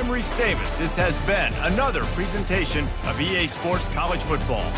I'm Reese Davis. This has been another presentation of EA Sports College Football.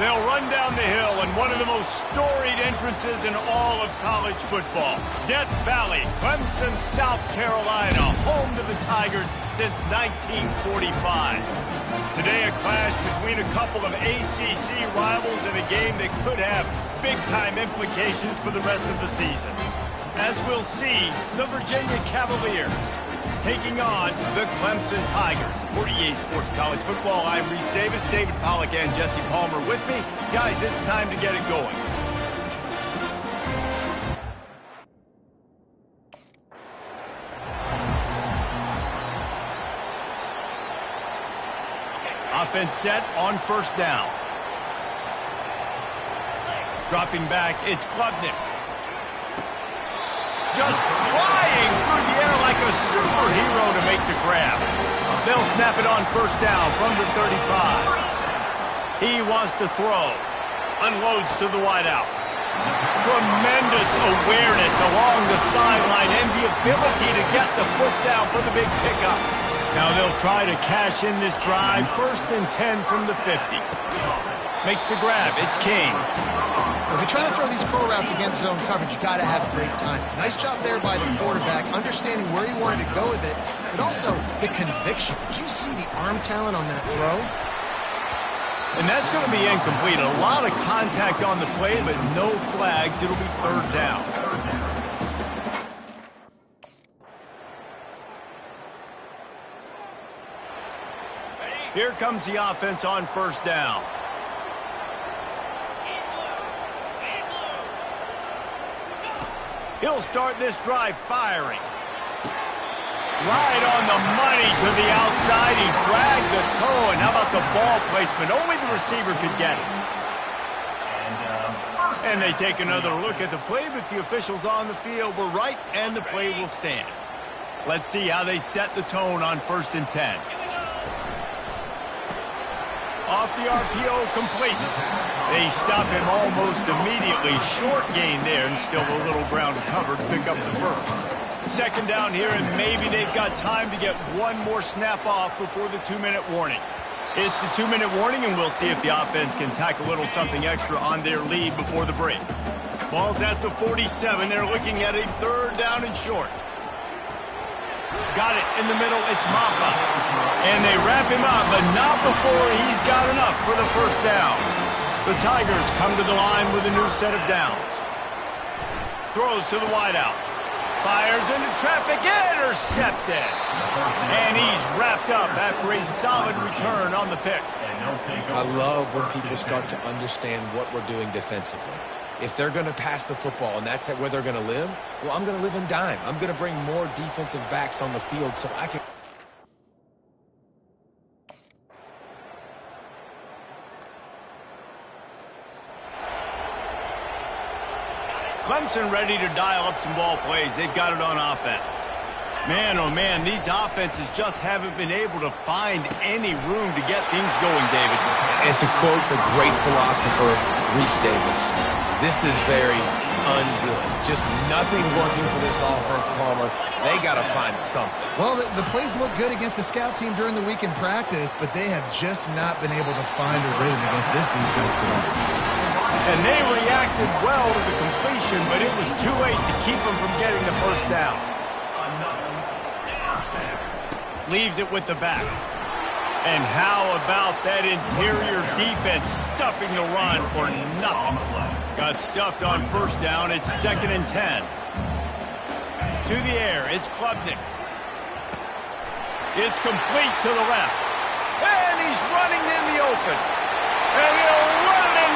They'll run down the hill in one of the most storied entrances in all of college football. Death Valley, Clemson, South Carolina, home to the Tigers since 1945. Today, a clash between a couple of ACC rivals in a game that could have big-time implications for the rest of the season. As we'll see, the Virginia Cavaliers taking on the Clemson Tigers. For EA Sports College Football, I'm Reese Davis, David Pollack, and Jesse Palmer with me. Guys, it's time to get it going. Offense set on first down. Dropping back, it's Gggggg. Just flying through the air like a superhero to make the grab. They'll snap it on first down from the 35. He wants to throw. Unloads to the wideout. Tremendous awareness along the sideline and the ability to get the foot down for the big pickup. Now they'll try to cash in this drive. First and 10 from the 50. Makes the grab. It's King. If you're trying to throw these curl routes against zone coverage, you got to have great time. Nice job there by the quarterback, understanding where he wanted to go with it, but also the conviction. Did you see the arm talent on that throw? And that's going to be incomplete. A lot of contact on the play, but no flags. It'll be third down. Here comes the offense on first down. He'll start this drive firing. Right on the money to the outside. He dragged the toe. And how about the ball placement? Only the receiver could get it. And they take another look at the play, but the officials on the field were right, and the play will stand. Let's see how they set the tone on first and 10. Off the RPO, complete. They stop him almost immediately. Short gain there, and still a little ground covered to pick up the first. Second down here, and maybe they've got time to get one more snap off before the 2-minute warning. It's the 2-minute warning, and we'll see if the offense can tack a little something extra on their lead before the break. Ball's at the 47. They're looking at a third down and short. Got it in the middle. It's Maffa. And they wrap him up, but not before he's got enough for the first down. The Tigers come to the line with a new set of downs. Throws to the wideout. Fires into traffic. Intercepted. And he's wrapped up after a solid return on the pick. I love when people start to understand what we're doing defensively. If they're going to pass the football and that's where they're going to live, well, I'm going to live in dime. I'm going to bring more defensive backs on the field so I can... Clemson ready to dial up some ball plays. They've got it on offense. Man, oh man, these offenses just haven't been able to find any room to get things going, David. And to quote the great philosopher, Reese Davis, this is very ungood. Just nothing working for this offense, Palmer. They got to find something. Well, the plays look good against the scout team during the week in practice, but they have just not been able to find a rhythm against this defense today. And they reacted well to the completion, but it was too late to keep them from getting the first down. Leaves it with the back. And how about that interior defense stuffing the run for nothing? Got stuffed on first down. It's second and 10. To the air. It's Gggggg. It's complete to the left. And he's running in the open. And he'll run it in.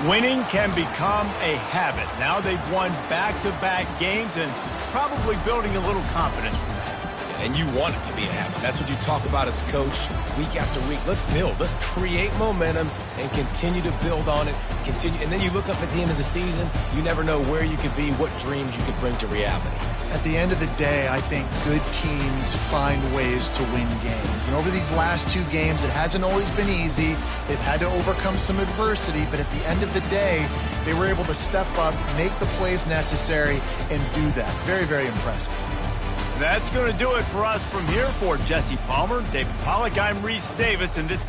Winning can become a habit. Now they've won back-to-back games and probably building a little confidence from that. And you want it to be a habit. That's what you talk about as a coach week after week. Let's build. Let's create momentum and continue to build on it. Continue, and then you look up at the end of the season, you never know where you could be, what dreams you could bring to reality. At the end of the day, I think good teams find ways to win games. And over these last two games, it hasn't always been easy. They've had to overcome some adversity, but at the end of the day, they were able to step up, make the plays necessary, and do that. Very, very impressive. That's going to do it for us from here. For Jesse Palmer, David Pollack, I'm Reese Davis, and this...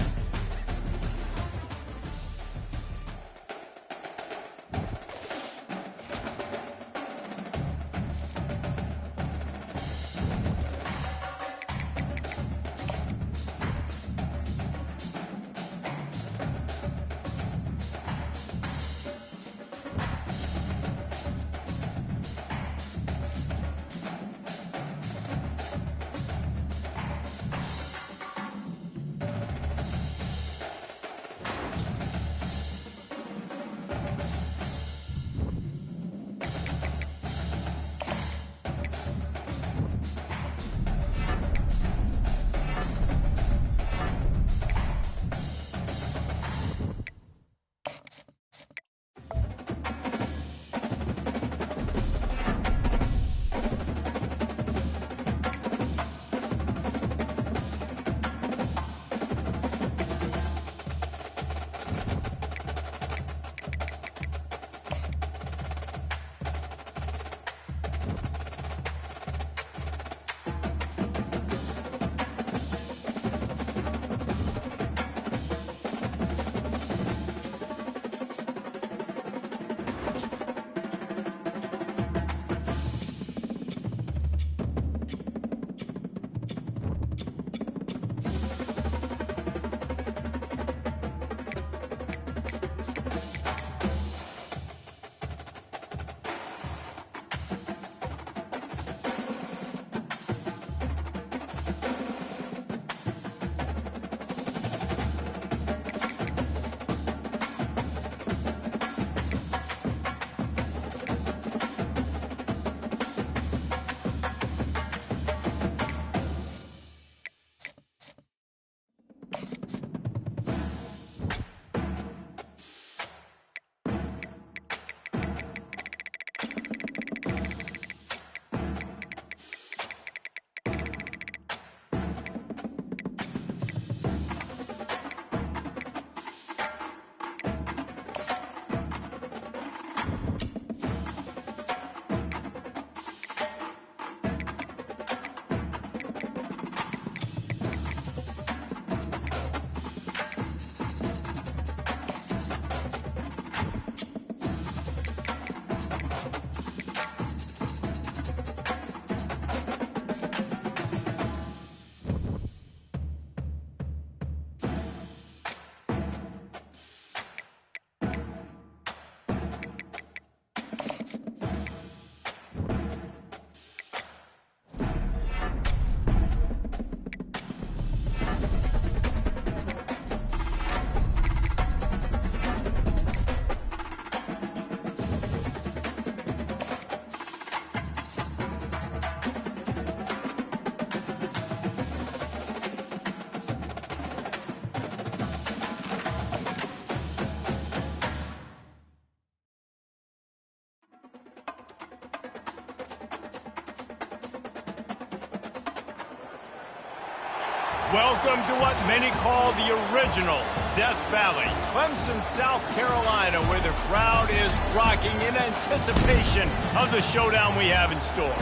Welcome to what many call the original Death Valley, Clemson, South Carolina, where the crowd is rocking in anticipation of the showdown we have in store.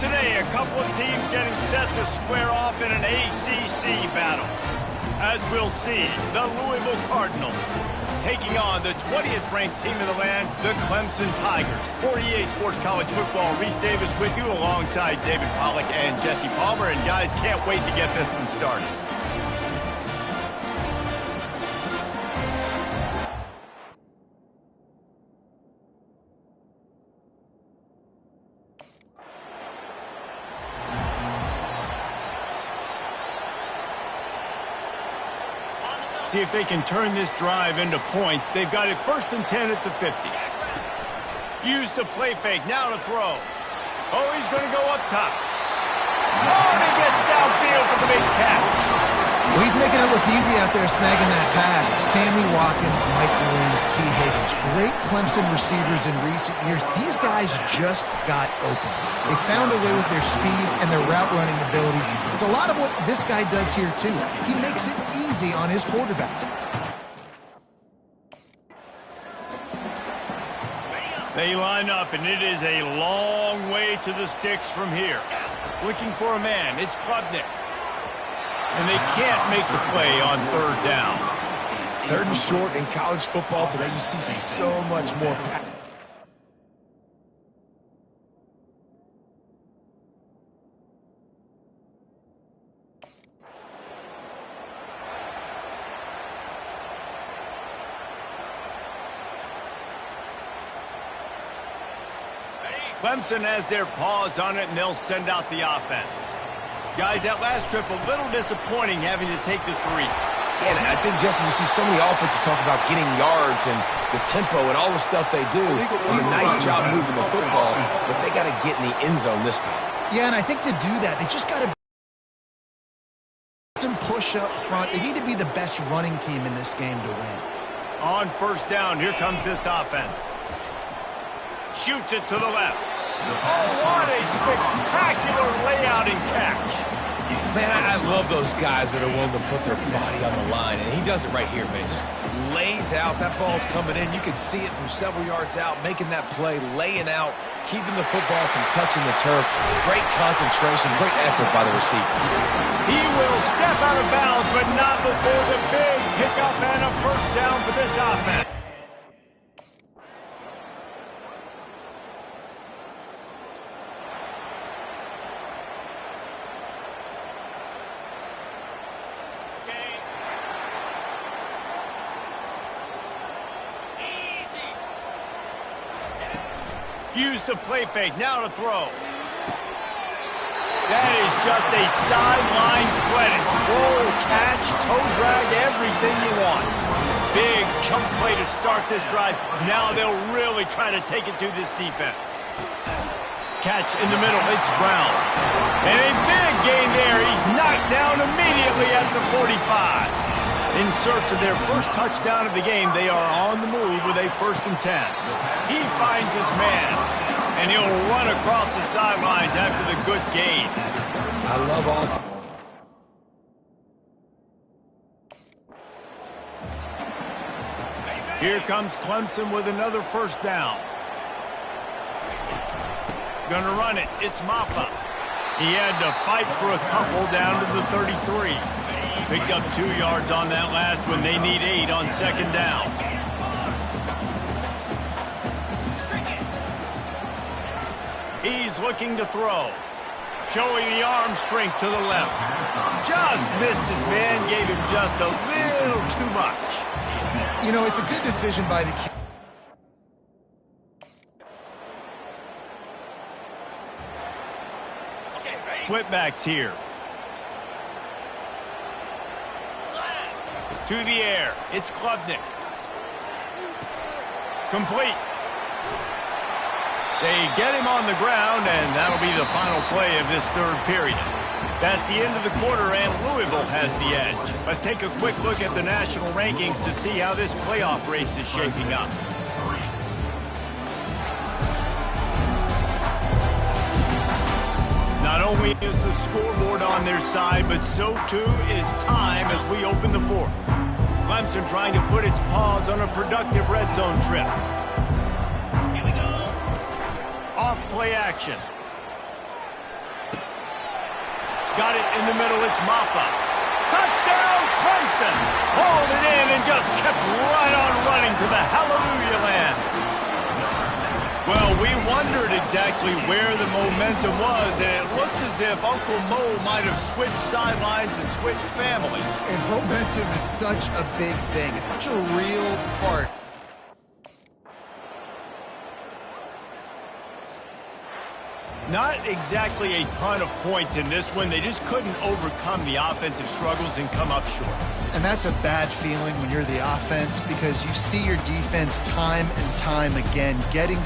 Today, a couple of teams getting set to square off in an ACC battle. As we'll see, the Louisville Cardinals taking on the 20th ranked team in the land, the Clemson Tigers. For EA Sports College Football, Reese Davis with you alongside David Pollack and Jesse Palmer. And guys, can't wait to get this one started. See if they can turn this drive into points. They've got it 1st and 10 at the 50. Use the play fake, now to throw. Oh, he's going to go up top. Oh, and he gets downfield for the big catch. Well, he's making it look easy out there snagging that pass. Sammy Watkins, Mike Williams, T. Higgins. Great Clemson receivers in recent years. These guys just got open. They found a way with their speed and their route running ability. It's a lot of what this guy does here, too. He makes it easy on his quarterback. They line up, and it is a long way to the sticks from here. Looking for a man. It's Gggggg. And they can't make the play on third down. Third and short in college football today, you see so much more. Clemson has their paws on it, and they'll send out the offense. Guys, that last trip, a little disappointing having to take the 3. And I think, Jesse, you see so many offenses talk about getting yards and the tempo and all the stuff they do. It was a nice job moving the football, but they got to get in the end zone this time. Yeah, and I think to do that, they just got to some push up front. They need to be the best running team in this game to win. On first down, here comes this offense. Shoots it to the left. Oh, what a spectacular layout and catch. Man, I love those guys that are willing to put their body on the line, and he does it right here, man. Just lays out. That ball's coming in. You can see it from several yards out, making that play, laying out, keeping the football from touching the turf. Great concentration, great effort by the receiver. He will step out of bounds, but not before the big pickup and a first down for this offense. Use the play fake, now to throw. That is just a sideline credit. Roll, catch, toe drag, everything you want. Big chunk play to start this drive. Now they'll really try to take it to this defense. Catch in the middle, it's Brown. And a big gain there. He's knocked down immediately at the 45. In search of their first touchdown of the game, they are on the move with a 1st and 10. He finds his man, and he'll run across the sidelines after the good gain. I love all. Here comes Clemson with another first down. Gonna run it. It's Maffa. He had to fight for a couple down to the 33. Picked up 2 yards on that last one. They need 8 on second down. He's looking to throw. Showing the arm strength to the left. Just missed his man. Gave him just a little too much. You know, it's a good decision by the kid. Split backs here. To the air. It's Gggggg. Complete. They get him on the ground, and that'll be the final play of this third period. That's the end of the quarter, and Louisville has the edge. Let's take a quick look at the national rankings to see how this playoff race is shaping up. Not only is the scoreboard on their side, but so too is time as we open the 4th. Clemson trying to put its paws on a productive red zone trip. Here we go. Off play action. Got it in the middle, it's Maffa. Touchdown, Clemson! Hauled it in and just kept right on running to the hallelujah land. Well, we wondered exactly where the momentum was, and it looks as if Uncle Mo might have switched sidelines and switched families. And momentum is such a big thing. It's such a real part. Not exactly a ton of points in this one. They just couldn't overcome the offensive struggles and come up short. And that's a bad feeling when you're the offense, because you see your defense time and time again getting